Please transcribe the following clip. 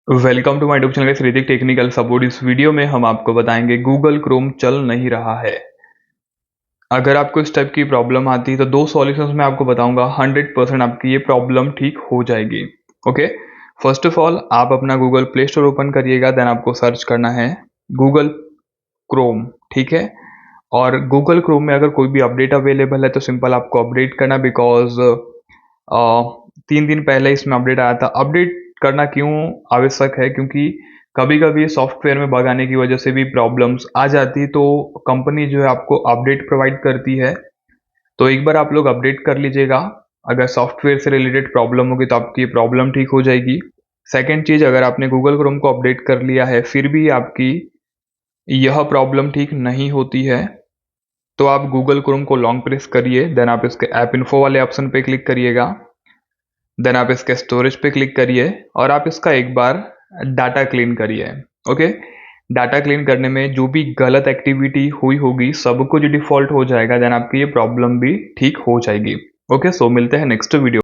Welcome to my YouTube channel Hritik technical support. इस वीडियो में हम आपको बताएंगे गूगल क्रोम चल नहीं रहा है। अगर आपको इस टाइप की प्रॉब्लम आती है तो दो सॉल्यूशंस मैं आपको बताऊंगा। 100% आपकी ये प्रॉब्लम ठीक हो जाएगी। ओके, फर्स्ट ऑफ ऑल आप अपना गूगल प्ले स्टोर ओपन करिएगा, देन आपको सर्च करना है गूगल क्रोम। ठीक है, और गूगल क्रोम में अगर कोई भी अपडेट अवेलेबल है तो सिंपल आपको अपडेट करना, बिकॉज 3 दिन पहले इसमें अपडेट आया था। अपडेट करना क्यों आवश्यक है? क्योंकि कभी कभी सॉफ्टवेयर में बग आने की वजह से भी प्रॉब्लम्स आ जाती है, तो कंपनी जो है आपको अपडेट प्रोवाइड करती है। तो एक बार आप लोग अपडेट कर लीजिएगा। अगर सॉफ्टवेयर से रिलेटेड प्रॉब्लम होगी तो आपकी ये प्रॉब्लम ठीक हो जाएगी। सेकेंड चीज़, अगर आपने गूगल क्रोम को अपडेट कर लिया है फिर भी आपकी यह प्रॉब्लम ठीक नहीं होती है, तो आप गूगल क्रोम को लॉन्ग प्रेस करिए, देन आप इसके ऐप इन्फो वाले ऑप्शन पे क्लिक करिएगा, देन आप इसके स्टोरेज पे क्लिक करिए और आप इसका एक बार डाटा क्लीन करिए। ओके, डाटा क्लीन करने में जो भी गलत एक्टिविटी हुई होगी सब कुछ डिफॉल्ट हो जाएगा, देन आपकी ये प्रॉब्लम भी ठीक हो जाएगी। ओके, सो मिलते हैं नेक्स्ट वीडियो।